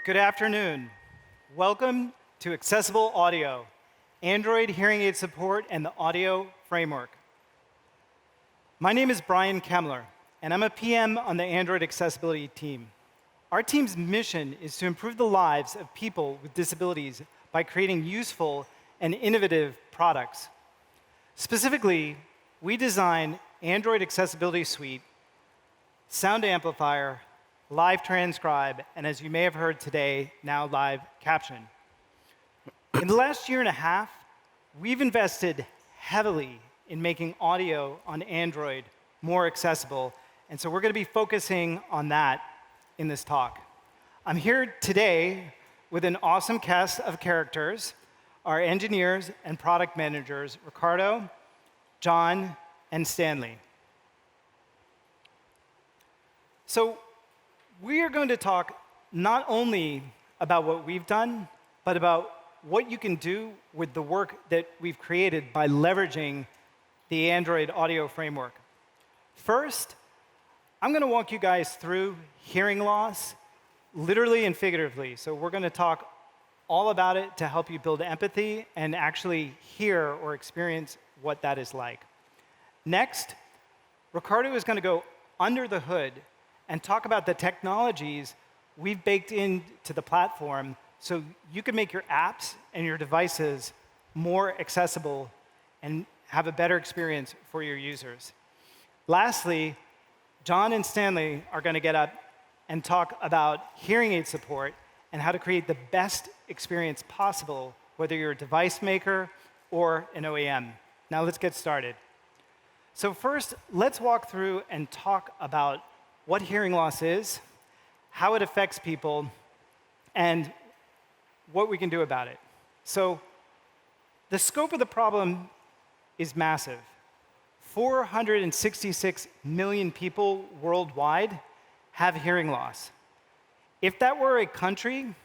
Good afternoon. Welcome to Accessible Audio, Android hearing aid support and the audio framework. My name is Brian Kemler, and I'm a PM on the Android accessibility team. Our team's mission is to improve the lives of people with disabilities by creating useful and innovative products. Specifically, we design Android Accessibility Suite, Sound Amplifier, Live Transcribe, and as you may have heard today, now Live Caption. In the last year and a half, we've invested heavily in making audio on Android more accessible, and so we're going to be focusing on that in this talk. I'm here today with an awesome cast of characters, our engineers and product managers, Ricardo, John, and Stanley. So we are going to talk not only about what we've done, but about what you can do with the work that we've created by leveraging the Android audio framework. First, I'm going to walk you guys through hearing loss, literally and figuratively. So we're going to talk all about it to help you build empathy and actually hear or experience what that is like. Next, Ricardo is going to go under the hood and talk about the technologies we've baked into the platform so you can make your apps and your devices more accessible and have a better experience for your users. Lastly, John and Stanley are going to get up and talk about hearing aid support and how to create the best experience possible, whether you're a device maker or an OEM. Now let's get started. So first, let's walk through and talk about what hearing loss is, how it affects people, and what we can do about it. So the scope of the problem is massive. 466 million people worldwide have hearing loss. If that were a country,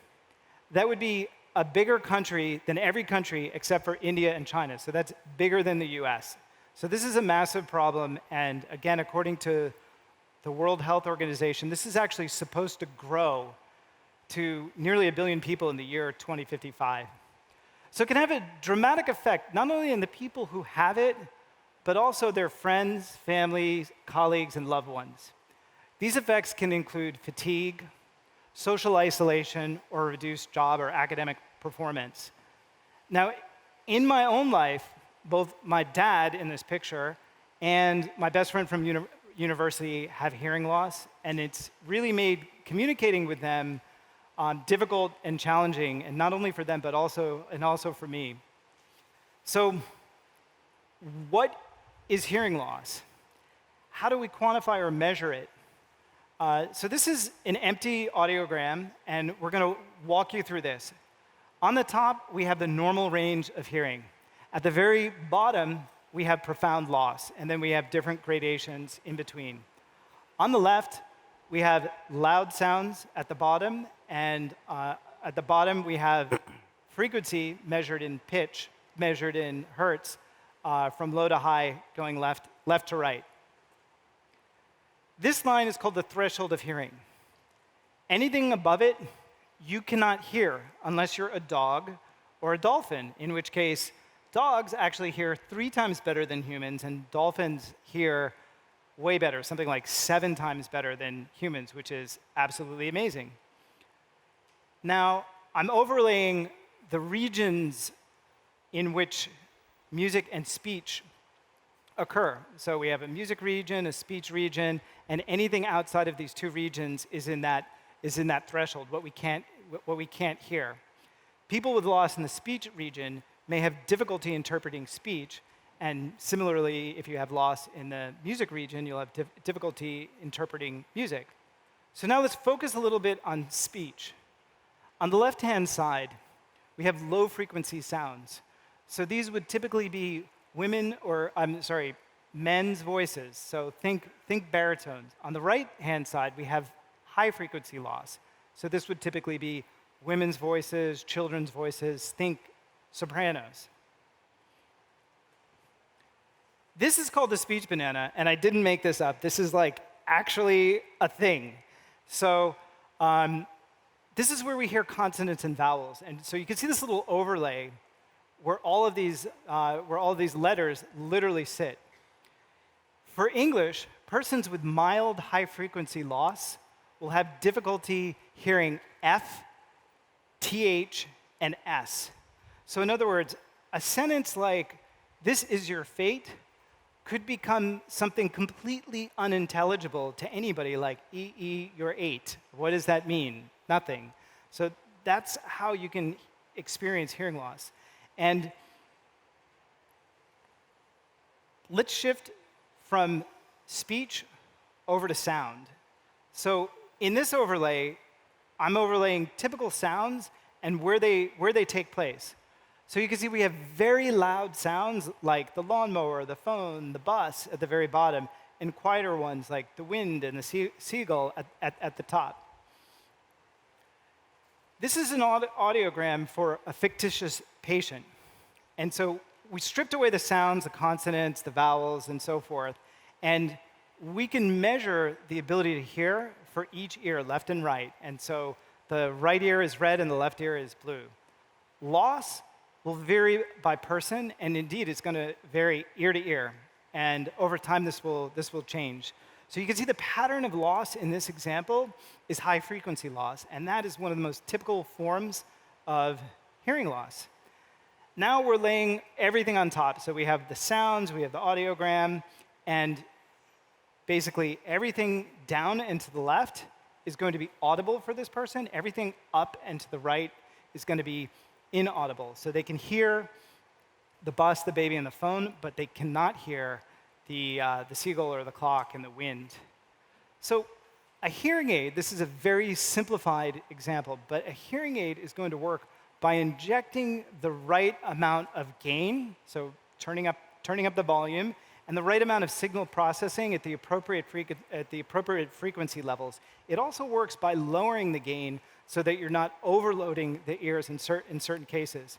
that would be a bigger country than every country except for India and China. So that's bigger than the US. So this is a massive problem, and again, according to the World Health Organization, this is actually supposed to grow to nearly 1 billion people in the year 2055. So it can have a dramatic effect, not only on the people who have it, but also their friends, families, colleagues, and loved ones. These effects can include fatigue, social isolation, or reduced job or academic performance. Now, in my own life, both my dad in this picture and my best friend from university have hearing loss, and it's really made communicating with them difficult and challenging, and not only for them, but also for me. So what is hearing loss? How do we quantify or measure it? So this is an empty audiogram, and we're going to walk you through this. On the top, we have the normal range of hearing. At the very bottom, we have profound loss, and then we have different gradations in between. On the left, we have loud sounds at the bottom, and at the bottom, we have frequency measured in pitch, measured in hertz, from low to high, going left to right. This line is called the threshold of hearing. Anything above it, you cannot hear unless you're a dog or a dolphin, in which case dogs actually hear 3 times better than humans, and dolphins hear way better, something like 7 times better than humans, which is absolutely amazing. Now, I'm overlaying the regions in which music and speech occur. So we have a music region, a speech region, and anything outside of these 2 regions is in that threshold, what we can't hear. People with loss in the speech region may have difficulty interpreting speech, and similarly, if you have loss in the music region, you'll have difficulty interpreting music. So now let's focus a little bit on speech. On the left-hand side, we have low-frequency sounds. So these would typically be men's voices. So think baritones. On the right-hand side, we have high-frequency loss. So this would typically be women's voices, children's voices, think sopranos. This is called the speech banana, and I didn't make this up. This is like actually a thing. So this is where we hear consonants and vowels. And so you can see this little overlay where all of these letters literally sit. For English, persons with mild high-frequency loss will have difficulty hearing F, TH, and S. So in other words, a sentence like, "This is your fate," could become something completely unintelligible to anybody, like, you're 8. What does that mean? Nothing. So that's how you can experience hearing loss. And let's shift from speech over to sound. So in this overlay, I'm overlaying typical sounds and where they take place. So you can see we have very loud sounds like the lawnmower, the phone, the bus at the very bottom, and quieter ones like the wind and the seagull at the top. This is an audiogram for a fictitious patient. And so we stripped away the sounds, the consonants, the vowels, and so forth. And we can measure the ability to hear for each ear, left and right. And so the right ear is red and the left ear is blue. Loss will vary by person, and indeed it's going to vary ear to ear. And over time, this will change. So you can see the pattern of loss in this example is high frequency loss, and that is one of the most typical forms of hearing loss. Now we're laying everything on top. So we have the sounds, we have the audiogram, and basically everything down and to the left is going to be audible for this person. Everything up and to the right is going to be inaudible. So they can hear the bus, the baby, and the phone, but they cannot hear the seagull or the clock and the wind. So a hearing aid, this is a very simplified example, but a hearing aid is going to work by injecting the right amount of gain, so turning up the volume, and the right amount of signal processing at the appropriate frequency levels. It also works by lowering the gain so that you're not overloading the ears in certain cases.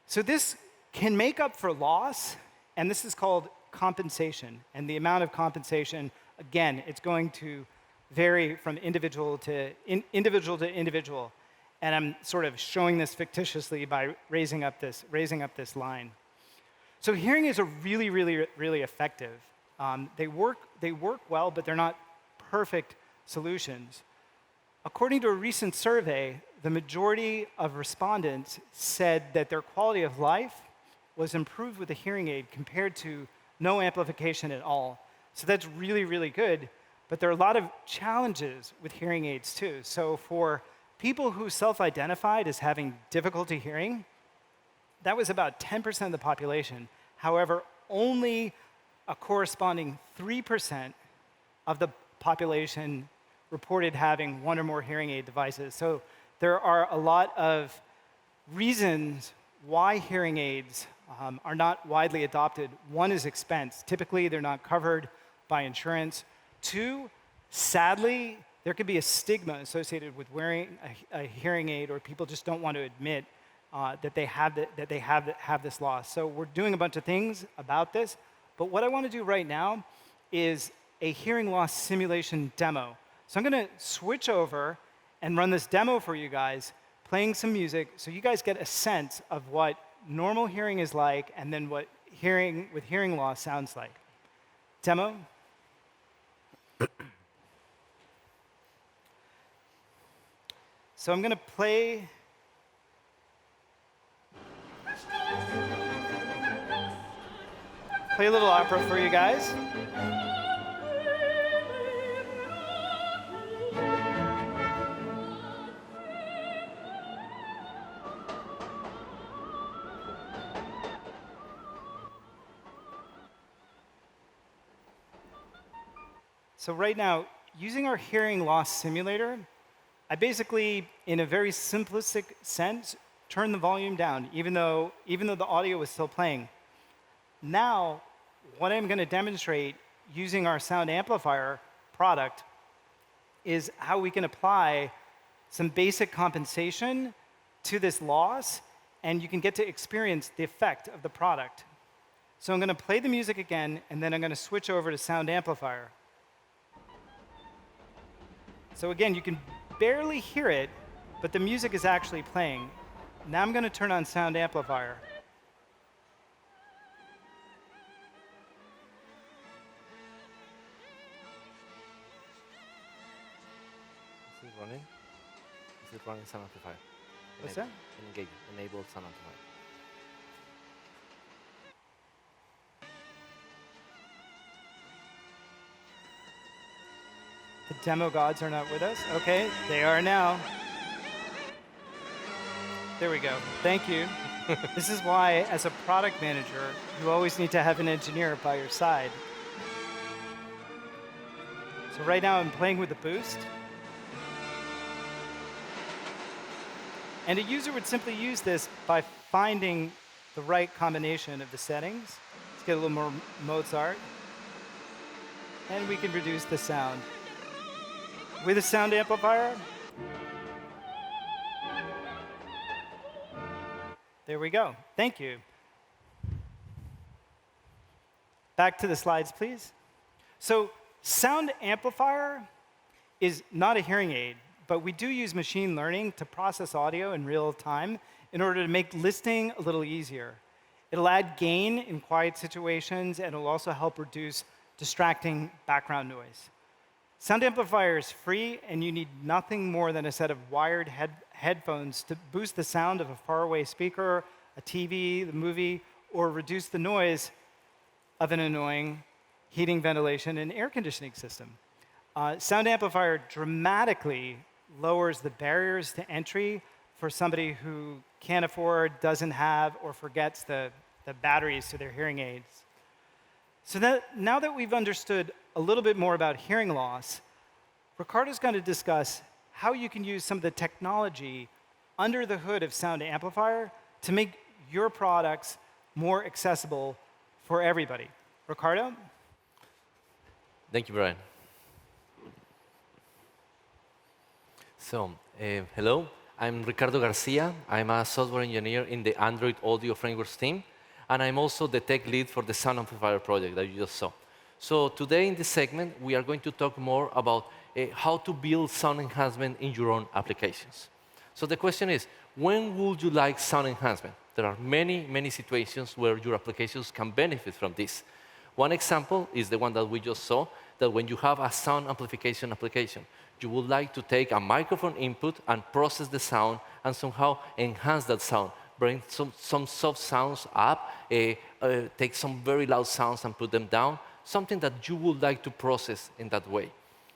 So this can make up for loss, and this is called compensation. And the amount of compensation, again, it's going to vary from individual to individual. And I'm sort of showing this fictitiously by raising up this line. So hearing aids are really, really, really effective. They work well, but they're not perfect solutions. According to a recent survey, the majority of respondents said that their quality of life was improved with a hearing aid compared to no amplification at all. So that's really, really good. But there are a lot of challenges with hearing aids too. So for people who self-identified as having difficulty hearing, that was about 10% of the population. However, only a corresponding 3% of the population reported having one or more hearing aid devices. So there are a lot of reasons why hearing aids are not widely adopted. One is expense. Typically, they're not covered by insurance. 2, sadly, there could be a stigma associated with wearing a hearing aid, or people just don't want to admit that they have this loss. So we're doing a bunch of things about this, but what I want to do right now is a hearing loss simulation demo. So I'm going to switch over and run this demo for you guys, playing some music, so you guys get a sense of what normal hearing is like, and then what hearing with hearing loss sounds like. Demo. So I'm going to play a little opera for you guys. So right now, using our hearing loss simulator, I basically, in a very simplistic sense, turn the volume down, even though the audio was still playing. Now, what I'm going to demonstrate using our sound amplifier product is how we can apply some basic compensation to this loss, and you can get to experience the effect of the product. So I'm going to play the music again, and then I'm going to switch over to sound amplifier. So again, you can barely hear it, but the music is actually playing. Now I'm going to turn on sound amplifier. Is it running? Is it running sound amplifier? What's that? Engage, enable sound amplifier. The demo gods are not with us. Okay, they are now. There we go. Thank you. This is why, as a product manager, you always need to have an engineer by your side. So right now I'm playing with the boost. And a user would simply use this by finding the right combination of the settings. Let's get a little more Mozart. And we can reduce the sound. With a sound amplifier, there we go. Thank you. Back to the slides, please. So sound amplifier is not a hearing aid, but we do use machine learning to process audio in real time in order to make listening a little easier. It'll add gain in quiet situations, and it'll also help reduce distracting background noise. Sound amplifier is free, and you need nothing more than a set of wired headphones to boost the sound of a faraway speaker, a TV, the movie, or reduce the noise of an annoying heating, ventilation, and air conditioning system. Sound amplifier dramatically lowers the barriers to entry for somebody who can't afford, doesn't have, or forgets the batteries to their hearing aids. So now that we've understood a little bit more about hearing loss, Ricardo's going to discuss how you can use some of the technology under the hood of sound amplifier to make your products more accessible for everybody. Ricardo? Thank you, Brian. So, hello, I'm Ricardo Garcia. I'm a software engineer in the Android Audio Frameworks team, and I'm also the tech lead for the sound amplifier project that you just saw. So today in this segment, we are going to talk more about how to build sound enhancement in your own applications. So the question is, when would you like sound enhancement? There are many, many situations where your applications can benefit from this. One example is the one that we just saw, that when you have a sound amplification application, you would like to take a microphone input and process the sound and somehow enhance that sound, bring some soft sounds up, take some very loud sounds and put them down, something that you would like to process in that way.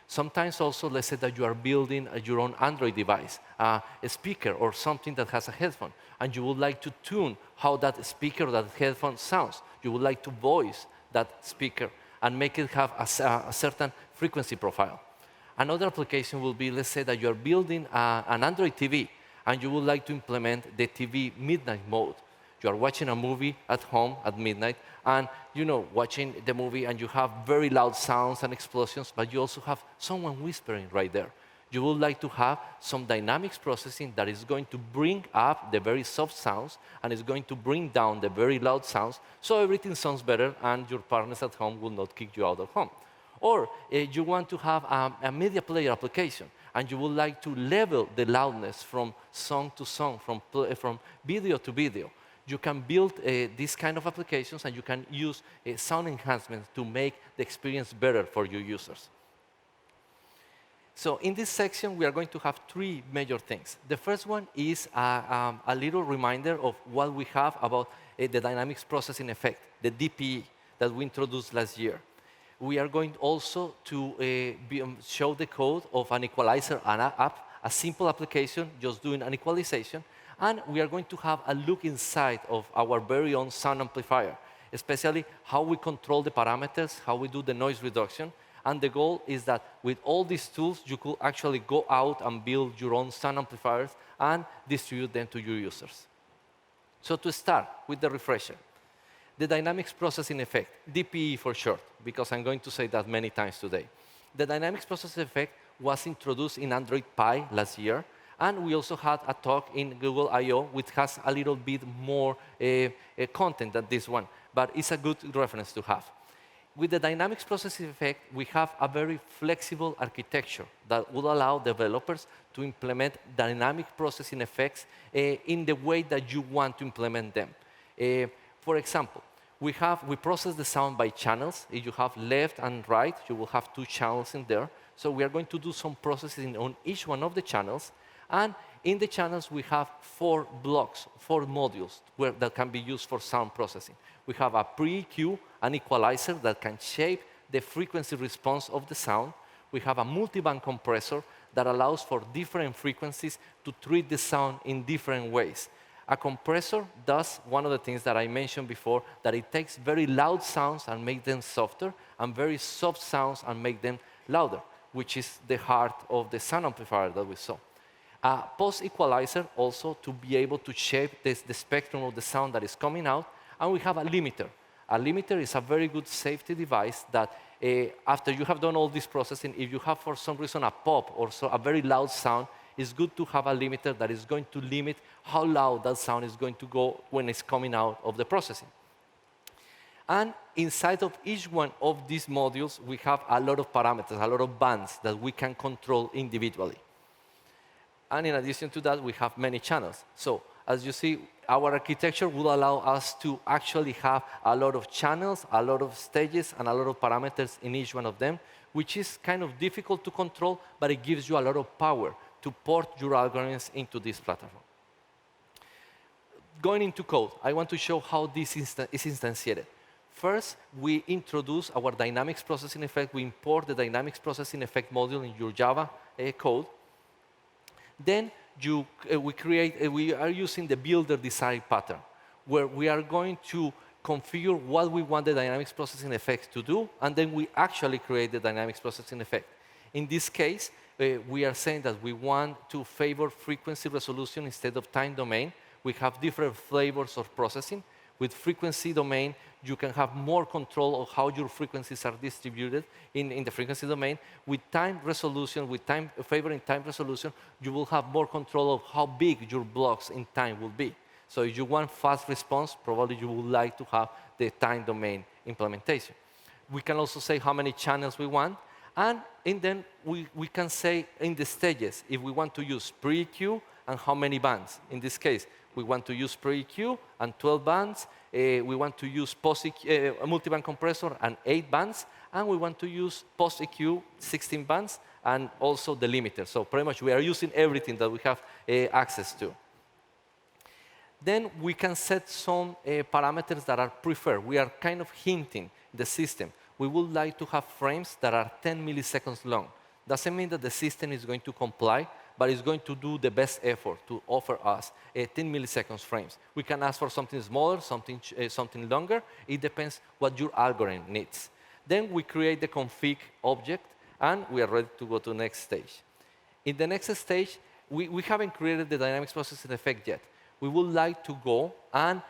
Sometimes also, let's say that you are building your own Android device, a speaker or something that has a headphone, and you would like to tune how that speaker or that headphone sounds. You would like to voice that speaker and make it have a certain frequency profile. Another application will be, let's say that you are building an Android TV, and you would like to implement the TV midnight mode. You are watching a movie at home at midnight, and watching the movie, and you have very loud sounds and explosions, but you also have someone whispering right there. You would like to have some dynamics processing that is going to bring up the very soft sounds and is going to bring down the very loud sounds, so everything sounds better and your partners at home will not kick you out of home. Or you want to have a media player application, and you would like to level the loudness from song to song, from video to video. You can build these kind of applications, and you can use sound enhancements to make the experience better for your users. So in this section, we are going to have three major things. The first one is a little reminder of what we have about the dynamics processing effect, the DPE, that we introduced last year. We are going also to show the code of an equalizer app, a simple application just doing an equalization. And we are going to have a look inside of our very own sound amplifier, especially how we control the parameters, how we do the noise reduction. And the goal is that with all these tools, you could actually go out and build your own sound amplifiers and distribute them to your users. So to start with the refresher, the dynamics processing effect, DPE for short, because I'm going to say that many times today. The dynamics processing effect was introduced in Android Pie last year. And we also had a talk in Google I/O, which has a little bit more content than this one, but it's a good reference to have. with the dynamics processing effect, we have a very flexible architecture that will allow developers to implement dynamic processing effects in the way that you want to implement them. For example, we process the sound by channels. If you have left and right, you will have 2 channels in there. So we are going to do some processing on each one of the channels. And in the channels, we have 4 blocks, 4 modules that can be used for sound processing. We have a pre-EQ, an equalizer that can shape the frequency response of the sound. We have a multiband compressor that allows for different frequencies to treat the sound in different ways. A compressor does one of the things that I mentioned before, that it takes very loud sounds and makes them softer, and very soft sounds and make them louder, which is the heart of the sound amplifier that we saw. A post-equalizer also to be able to shape the spectrum of the sound that is coming out, and we have a limiter. A limiter is a very good safety device that after you have done all this processing, if you have for some reason a pop or a very loud sound, it's good to have a limiter that is going to limit how loud that sound is going to go when it's coming out of the processing. And inside of each one of these modules, we have a lot of parameters, a lot of bands that we can control individually. And in addition to that, we have many channels. So as you see, our architecture will allow us to actually have a lot of channels, a lot of stages, and a lot of parameters in each one of them, which is kind of difficult to control, but it gives you a lot of power to port your algorithms into this platform. Going into code, I want to show how this is instantiated. First, we introduce our dynamics processing effect. We import the dynamics processing effect module in your Java code. Then we are using the builder design pattern, where we are going to configure what we want the dynamics processing effect to do, and then we actually create the dynamics processing effect. In this case, we are saying that we want to favor frequency resolution instead of time domain. We have different flavors of processing. With frequency domain, you can have more control of how your frequencies are distributed in the frequency domain. With time resolution, favoring time resolution, you will have more control of how big your blocks in time will be. So if you want fast response, probably you would like to have the time domain implementation. We can also say how many channels we want, and then we can say in the stages if we want to use pre-EQ and how many bands. In this case, we want to use pre-EQ and 12 bands. We want to use post-EQ, a multiband compressor and 8 bands. And we want to use post-EQ, 16 bands, and also the limiter. So pretty much we are using everything that we have access to. Then we can set some parameters that are preferred. We are kind of hinting the system. We would like to have frames that are 10 milliseconds long. Doesn't mean that the system is going to comply, but it's going to do the best effort to offer us 10 milliseconds frames. We can ask for something smaller, something longer. It depends what your algorithm needs. Then we create the config object, and we are ready to go to the next stage. In the next stage, we haven't created the dynamics processing effect yet. We would like to go and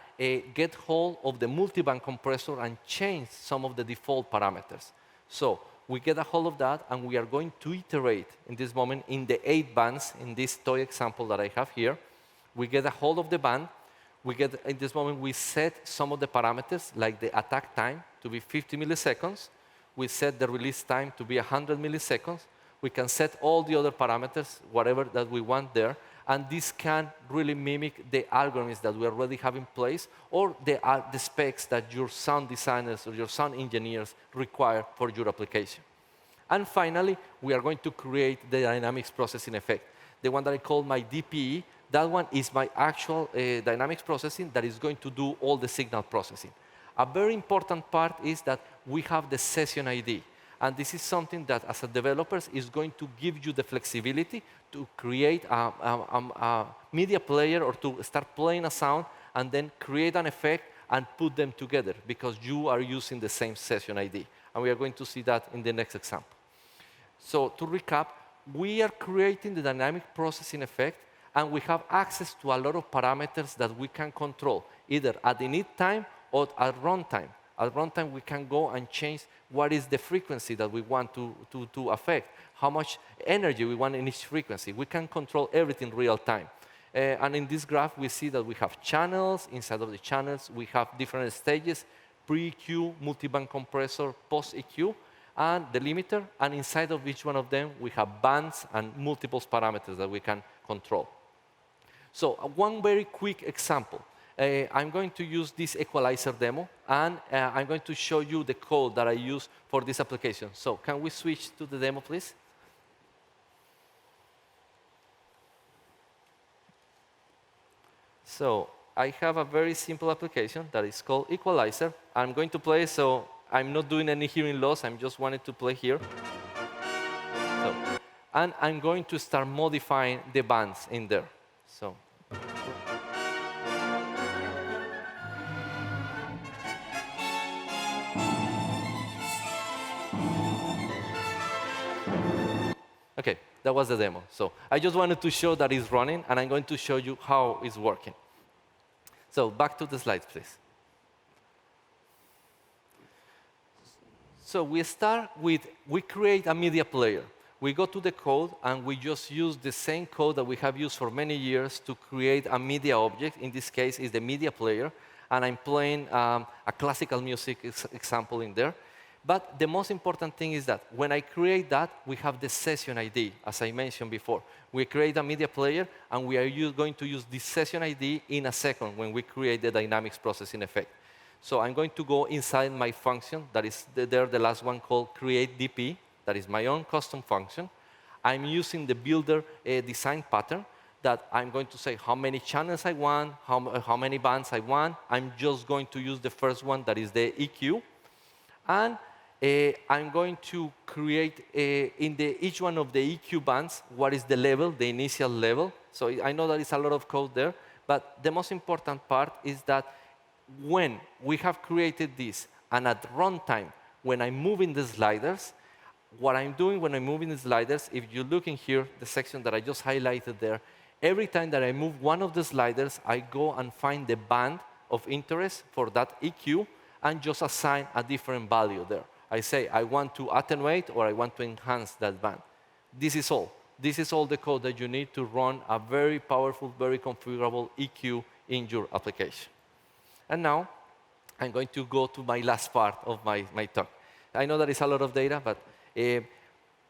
get hold of the multiband compressor and change some of the default parameters. So we get a hold of that, and we are going to iterate in this moment in the 8 bands in this toy example that I have here. We get a hold of the band. In this moment, we set some of the parameters, like the attack time to be 50 milliseconds. We set the release time to be 100 milliseconds. We can set all the other parameters, whatever that we want there. And this can really mimic the algorithms that we already have in place, or the specs that your sound designers or your sound engineers require for your application. And finally, we are going to create the dynamics processing effect. The one that I call my DPE, that one is my actual dynamics processing that is going to do all the signal processing. A very important part is that we have the session ID. And this is something that, as a developer, is going to give you the flexibility to create a media player or to start playing a sound and then create an effect and put them together because you are using the same session ID. And we are going to see that in the next example. So to recap, we are creating the dynamic processing effect, and we have access to a lot of parameters that we can control, either at init time or at runtime. At runtime, we can go and change what is the frequency that we want to affect, how much energy we want in each frequency. We can control everything real time. And in this graph, we see that we have channels. Inside of the channels, we have different stages, pre-EQ, multiband compressor, post-EQ, and the limiter. And inside of each one of them, we have bands and multiple parameters that we can control. So one very quick example. I'm going to use this equalizer demo, and I'm going to show you the code that I use for this application. So can we switch to the demo, please? So I have a very simple application that is called equalizer. I'm going to play, so I'm not doing any hearing loss. I'm just wanting to play here. So, and I'm going to start modifying the bands in there. So. OK, that was the demo. So I just wanted to show that it's running, and I'm going to show you how it's working. So back to the slides, please. So we start with, we create a media player. We go to the code, and we just use the same code that we have used for many years to create a media object. In this case, is the media player. And I'm playing a classical music example in there. But the most important thing is that when I create that, we have the session ID, as I mentioned before. We create a media player, and we are going to use this session ID in a second when we create the dynamics processing effect. So I'm going to go inside my function, that is there, the last one called createDP, that is my own custom function. I'm using the builder design pattern that I'm going to say how many channels I want, how many bands I want. I'm just going to use the first one, that is the EQ. And I'm going to create in each one of the EQ bands what is the level, the initial level. So I know that it's a lot of code there, but the most important part is that when we have created this, and at runtime, when I'm moving the sliders, what I'm doing when I'm moving the sliders, if you look in here, the section that I just highlighted there, every time that I move one of the sliders, I go and find the band of interest for that EQ and just assign a different value there. I say I want to attenuate or I want to enhance that band. This is all. This is all the code that you need to run a very powerful, very configurable EQ in your application. And now I'm going to go to my last part of my talk. I know that it's a lot of data, but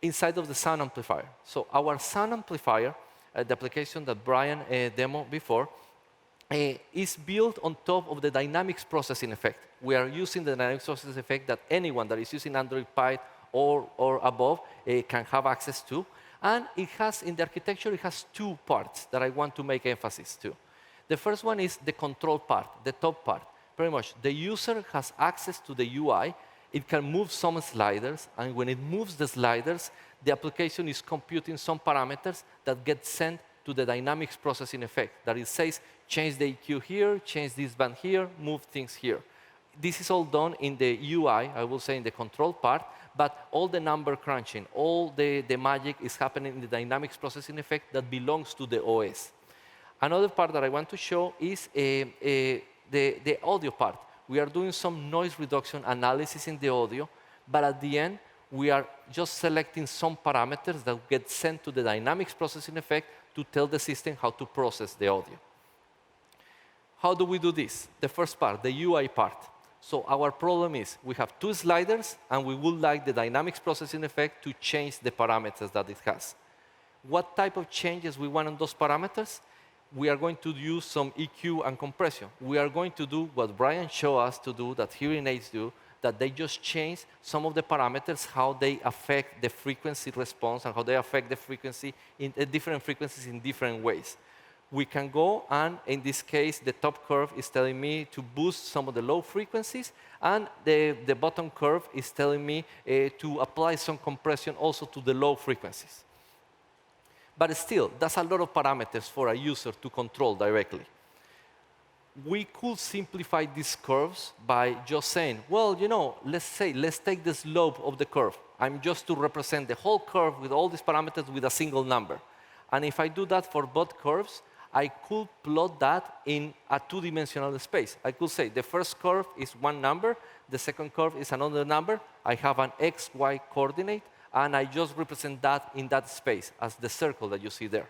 inside of the sound amplifier. So our sound amplifier, the application that Brian demoed before, is built on top of the dynamics processing effect. We are using the dynamics processing effect that anyone that is using Android Pie or above can have access to. And it has, in the architecture, it has two parts that I want to make emphasis to. The first one is the control part, the top part. Pretty much, the user has access to the UI. It can move some sliders, and when it moves the sliders, the application is computing some parameters that get sent to the dynamics processing effect. That it says, change the EQ here, change this band here, move things here. This is all done in the UI, I will say in the control part, but all the number crunching, all the magic is happening in the dynamics processing effect that belongs to the OS. Another part that I want to show is the audio part. We are doing some noise reduction analysis in the audio, but at the end, we are just selecting some parameters that get sent to the dynamics processing effect to tell the system how to process the audio. How do we do this? The first part, the UI part. So our problem is we have two sliders, and we would like the dynamics processing effect to change the parameters that it has. What type of changes we want on those parameters? We are going to use some EQ and compression. We are going to do what Brian showed us to do, that hearing aids do, that they just change some of the parameters, how they affect the frequency response and how they affect the frequency in different frequencies in different ways. We can go, and in this case, the top curve is telling me to boost some of the low frequencies, and the bottom curve is telling me to apply some compression also to the low frequencies. But still, that's a lot of parameters for a user to control directly. We could simplify these curves by just saying, well, you know, let's take the slope of the curve. I'm just to represent the whole curve with all these parameters with a single number. And if I do that for both curves, I could plot that in a two-dimensional space. I could say the first curve is one number, the second curve is another number. I have an x, y coordinate, and I just represent that in that space as the circle that you see there.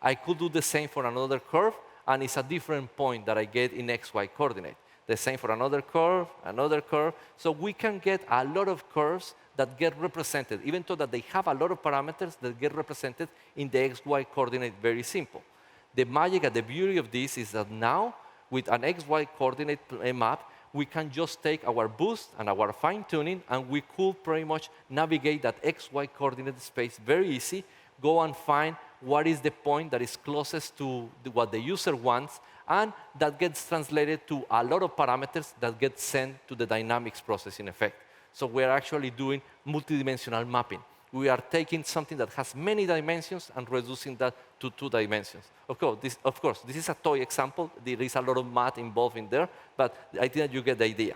I could do the same for another curve, and it's a different point that I get in x, y coordinate. The same for another curve, another curve. So we can get a lot of curves that get represented, even though that they have a lot of parameters that get represented in the XY coordinate very simple. The magic and the beauty of this is that now, with an XY coordinate map, we can just take our boost and our fine-tuning, and we could pretty much navigate that XY coordinate space very easy, go and find what is the point that is closest to what the user wants, and that gets translated to a lot of parameters that get sent to the dynamics processing effect. So we're actually doing multidimensional mapping. We are taking something that has many dimensions and reducing that to 2 dimensions. Of course, this is a toy example. There is a lot of math involved in there, but I think that you get the idea.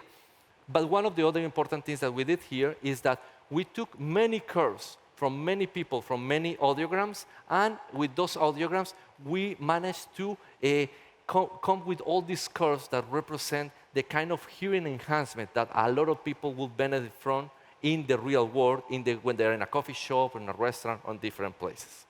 But one of the other important things that we did here is that we took many curves from many people, from many audiograms, and with those audiograms, we managed to come with all these curves that represent the kind of hearing enhancement that a lot of people will benefit from in the real world, when they're in a coffee shop, in a restaurant, on different places.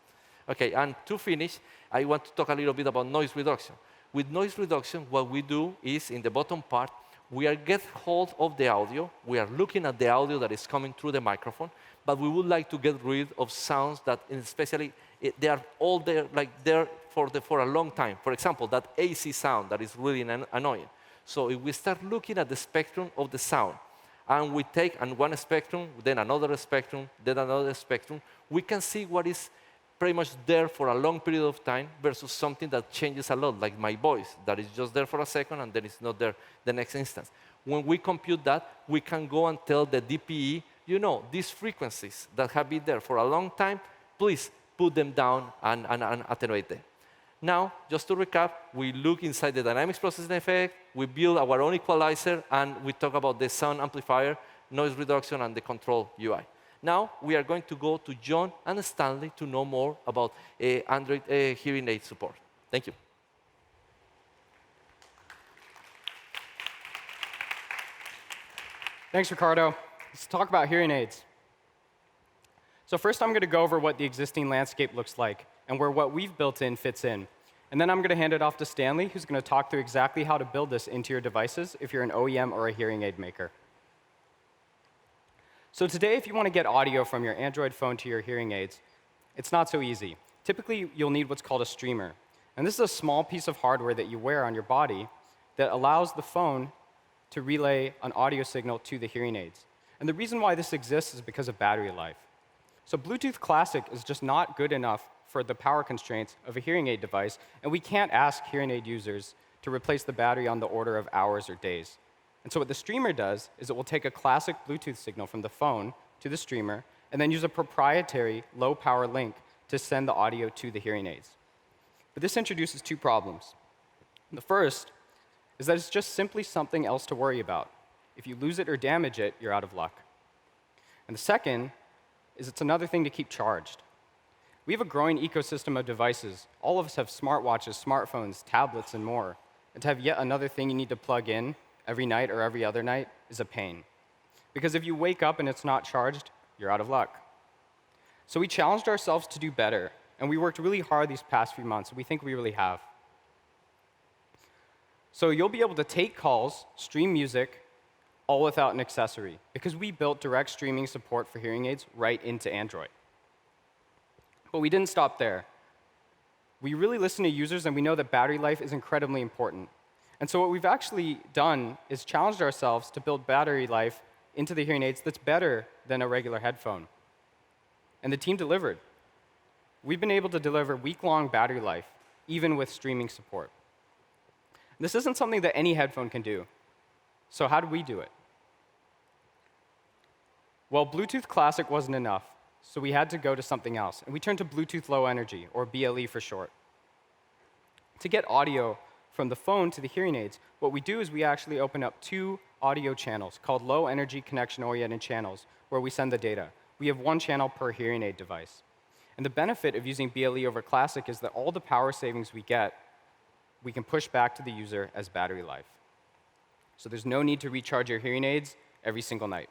Okay, and to finish, I want to talk a little bit about noise reduction. With noise reduction, what we do is, in the bottom part, we are get hold of the audio. We are looking at the audio that is coming through the microphone, but we would like to get rid of sounds that, especially, they are all there, like there for a long time. For example, that AC sound that is really annoying. So if we start looking at the spectrum of the sound, and we take one spectrum, then another spectrum, then another spectrum, we can see what is pretty much there for a long period of time versus something that changes a lot, like my voice, that is just there for a second and then it's not there the next instance. When we compute that, we can go and tell the DPE, these frequencies that have been there for a long time, please put them down and attenuate them. Now, just to recap, we look inside the dynamics processing effect, we build our own equalizer, and we talk about the sound amplifier, noise reduction, and the control UI. Now, we are going to go to John and Stanley to know more about Android hearing aid support. Thank you. Thanks, Ricardo. Let's talk about hearing aids. So first, I'm going to go over what the existing landscape looks like and where what we've built in fits in. And then I'm going to hand it off to Stanley, who's going to talk through exactly how to build this into your devices if you're an OEM or a hearing aid maker. So today, if you want to get audio from your Android phone to your hearing aids, it's not so easy. Typically, you'll need what's called a streamer. And this is a small piece of hardware that you wear on your body that allows the phone to relay an audio signal to the hearing aids. And the reason why this exists is because of battery life. So Bluetooth Classic is just not good enough for the power constraints of a hearing aid device, and we can't ask hearing aid users to replace the battery on the order of hours or days. And so what the streamer does is it will take a classic Bluetooth signal from the phone to the streamer, and then use a proprietary low-power link to send the audio to the hearing aids. But this introduces 2 problems. The first is that it's just simply something else to worry about. If you lose it or damage it, you're out of luck. And the second is it's another thing to keep charged. We have a growing ecosystem of devices. All of us have smartwatches, smartphones, tablets, and more. And to have yet another thing you need to plug in every night or every other night is a pain. Because if you wake up and it's not charged, you're out of luck. So we challenged ourselves to do better, and we worked really hard these past few months, and we think we really have. So you'll be able to take calls, stream music, all without an accessory, because we built direct streaming support for hearing aids right into Android. But we didn't stop there. We really listen to users, and we know that battery life is incredibly important. And so what we've actually done is challenged ourselves to build battery life into the hearing aids that's better than a regular headphone. And the team delivered. We've been able to deliver week-long battery life, even with streaming support. This isn't something that any headphone can do. So how did we do it? Well, Bluetooth Classic wasn't enough, so we had to go to something else. And we turned to Bluetooth Low Energy, or BLE for short. To get audio from the phone to the hearing aids, what we do is we actually open up 2 audio channels called Low Energy Connection-Oriented Channels, where we send the data. We have 1 channel per hearing aid device. And the benefit of using BLE over Classic is that all the power savings we get, we can push back to the user as battery life. So there's no need to recharge your hearing aids every single night.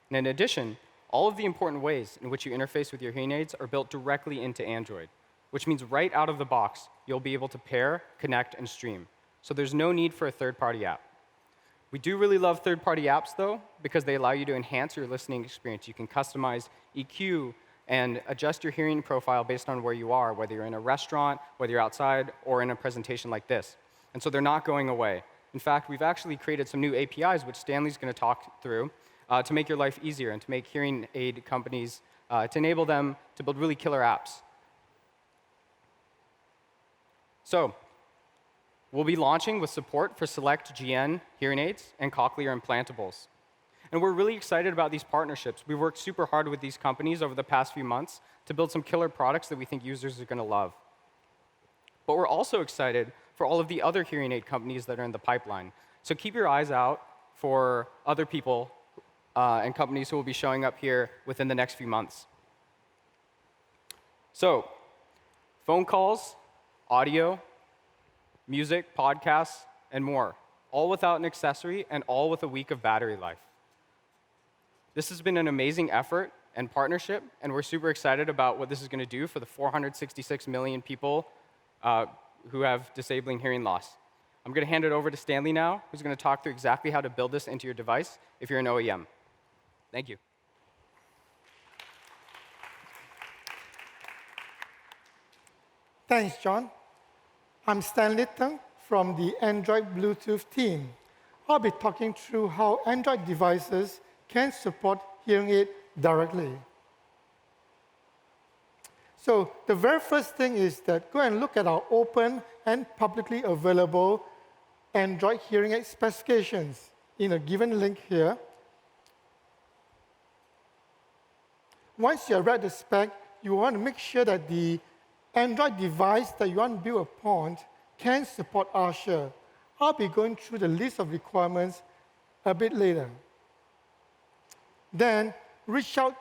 And in addition, all of the important ways in which you interface with your hearing aids are built directly into Android, which means right out of the box, you'll be able to pair, connect, and stream. So there's no need for a third-party app. We do really love third-party apps, though, because they allow you to enhance your listening experience. You can customize EQ and adjust your hearing profile based on where you are, whether you're in a restaurant, whether you're outside, or in a presentation like this. And so they're not going away. In fact, we've actually created some new APIs, which Stanley's going to talk through, to make your life easier and to make hearing aid companies, to enable them to build really killer apps. So we'll be launching with support for select GN hearing aids and cochlear implantables. And we're really excited about these partnerships. We've worked super hard with these companies over the past few months to build some killer products that we think users are going to love. But we're also excited for all of the other hearing aid companies that are in the pipeline. So keep your eyes out for other people and companies who will be showing up here within the next few months. So phone calls, audio, music, podcasts, and more, all without an accessory and all with a week of battery life. This has been an amazing effort and partnership, and we're super excited about what this is going to do for the 466 million people who have disabling hearing loss. I'm going to hand it over to Stanley now, who's going to talk through exactly how to build this into your device if you're an OEM. Thank you. Thanks, John. I'm Stanley from the Android Bluetooth team. I'll be talking through how Android devices can support hearing aid directly. So the very first thing is that go and look at our open and publicly available Android hearing aid specifications in a given link here. Once you have read the spec, you want to make sure that the Android device that you want to build upon can support ASHA. I'll be going through the list of requirements a bit later. Then reach out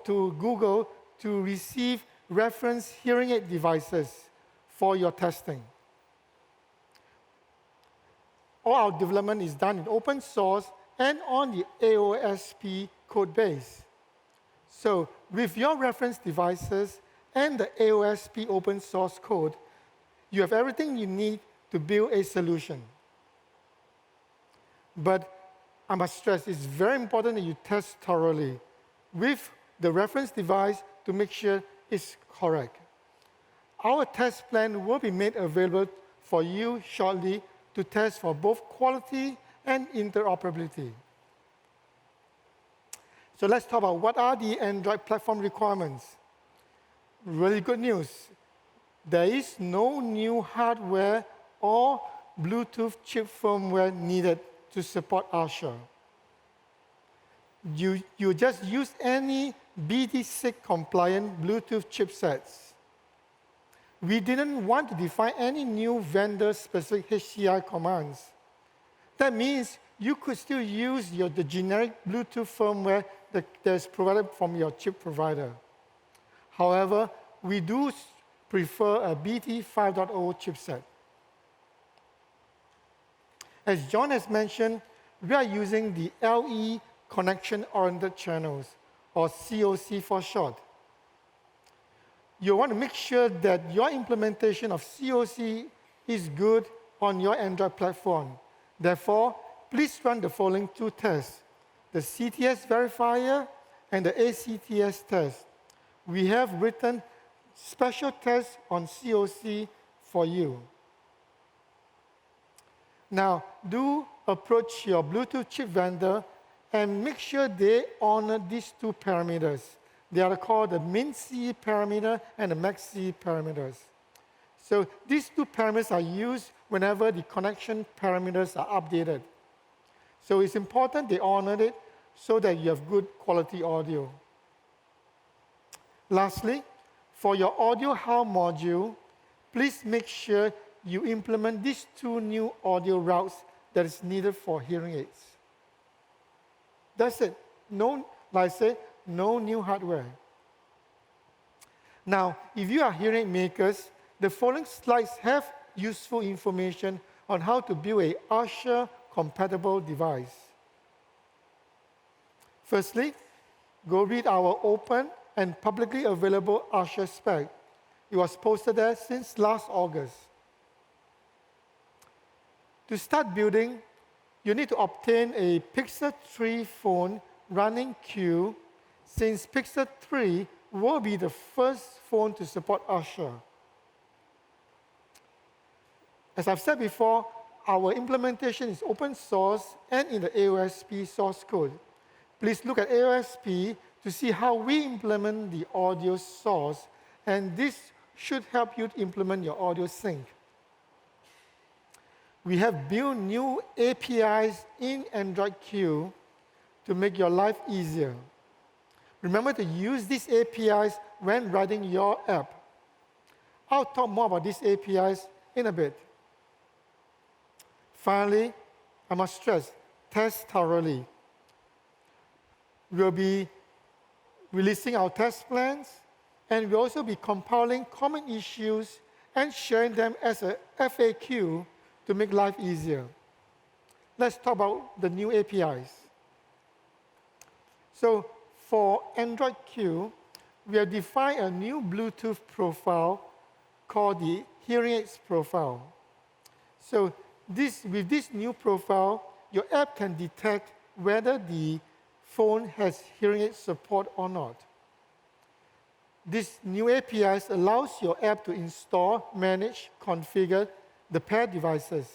to Google to receive reference hearing aid devices for your testing. All our development is done in open source and on the AOSP code base. So with your reference devices and the AOSP open source code, you have everything you need to build a solution. But I must stress, it's very important that you test thoroughly with the reference device to make sure it's correct. Our test plan will be made available for you shortly to test for both quality and interoperability. So let's talk about what are the Android platform requirements. Really good news. There is no new hardware or Bluetooth chip firmware needed to support ASHA. You just use any BT6 compliant Bluetooth chipsets. We didn't want to define any new vendor-specific HCI commands. That means you could still use the generic Bluetooth firmware that's provided from your chip provider. However, we do prefer a BT 5.0 chipset. As John has mentioned, we are using the LE connection-oriented channels, or COC for short. You want to make sure that your implementation of COC is good on your Android platform. Therefore, please run the following two tests, the CTS verifier and the ACTS test. We have written special tests on COC for you. Now, do approach your Bluetooth chip vendor and make sure they honor these two parameters. They are called the min CE parameter and the max CE parameters. So these two parameters are used whenever the connection parameters are updated. So it's important they honor it so that you have good quality audio. Lastly, for your audio HAL module, please make sure you implement these two new audio routes that is needed for hearing aids. That's it. No, like I say, no new hardware. Now, if you are hearing aid makers, the following slides have useful information on how to build a ASHA-compatible device. Firstly, go read our open and publicly available ASHA spec. It was posted there since last August. To start building, you need to obtain a Pixel 3 phone running Q, since Pixel 3 will be the first phone to support ASHA. As I've said before, our implementation is open source and in the AOSP source code. Please look at AOSP to see how we implement the audio source, and this should help you to implement your audio sync. We have built new APIs in Android Q to make your life easier. Remember to use these APIs when writing your app. I'll talk more about these APIs in a bit. Finally, I must stress, test thoroughly. We'll be releasing our test plans, and we'll also be compiling common issues and sharing them as a FAQ to make life easier. Let's talk about the new APIs. So for Android Q, we have defined a new Bluetooth profile called the hearing aids profile. So with this new profile, your app can detect whether the phone has hearing aid support or not. This new APIs allows your app to install, manage, configure the paired devices.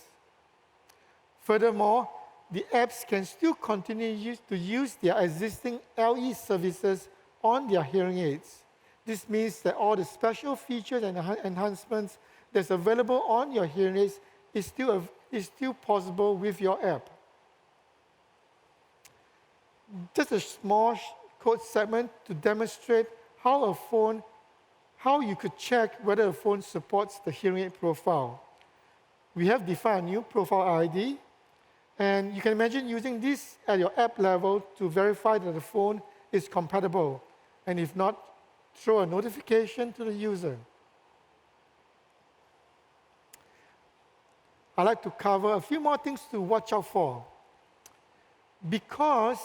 Furthermore, the apps can still continue to use their existing LE services on their hearing aids. This means that all the special features and enhancements that's available on your hearing aids is still possible with your app. Just a small code segment to demonstrate how you could check whether a phone supports the hearing aid profile. We have defined a new profile ID, and you can imagine using this at your app level to verify that the phone is compatible, and if not, throw a notification to the user. I'd like to cover a few more things to watch out for. Because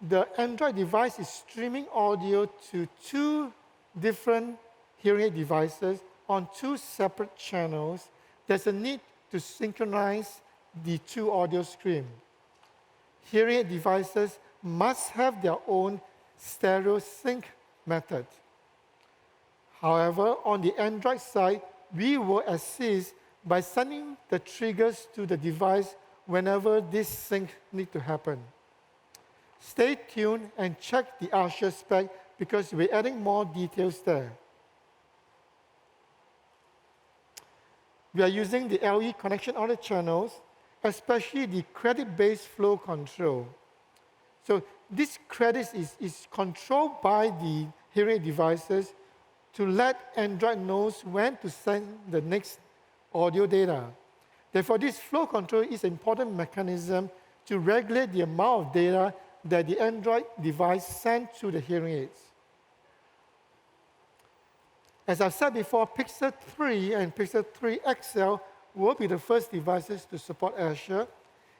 the Android device is streaming audio to two different hearing aid devices on two separate channels, there's a need to synchronize the two audio streams. Hearing aid devices must have their own stereo sync method. However, on the Android side, we will assist by sending the triggers to the device whenever this sync needs to happen. Stay tuned and check the ASHA spec because we're adding more details there. We are using the LE connection on the channels, especially the credit-based flow control. So this credit is controlled by the hearing aid devices to let Android knows when to send the next audio data. Therefore, this flow control is an important mechanism to regulate the amount of data that the Android device sends to the hearing aids. As I've said before, Pixel 3 and Pixel 3 XL will be the first devices to support ASHA.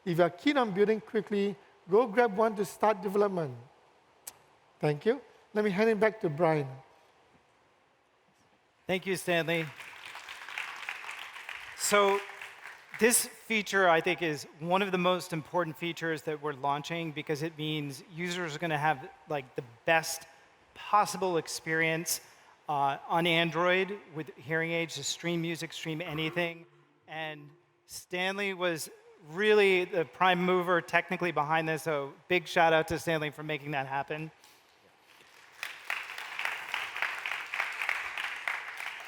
If you are keen on building quickly, go grab one to start development. Thank you. Let me hand it back to Brian. Thank you, Stanley. So this feature, I think, is one of the most important features that we're launching because it means users are going to have like the best possible experience on Android with hearing aids to stream music, stream anything. And Stanley was really the prime mover technically behind this, so big shout out to Stanley for making that happen.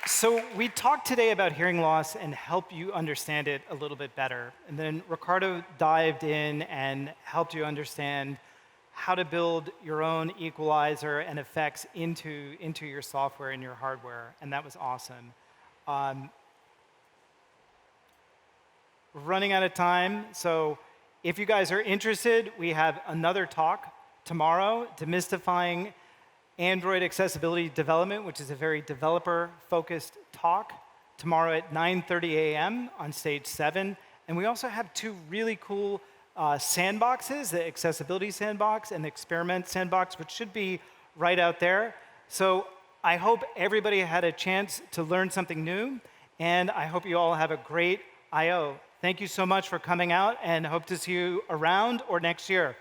So we talked today about hearing loss and help you understand it a little bit better. And then Ricardo dived in and helped you understand how to build your own equalizer and effects into your software and your hardware, and that was awesome. Running out of time, so if you guys are interested, we have another talk tomorrow, Demystifying Android Accessibility Development, which is a very developer-focused talk, tomorrow at 9:30 a.m. on stage 7. And we also have two really cool sandboxes, the Accessibility Sandbox and the Experiment Sandbox, which should be right out there. So I hope everybody had a chance to learn something new, and I hope you all have a great I/O. Thank you so much for coming out, and hope to see you around or next year.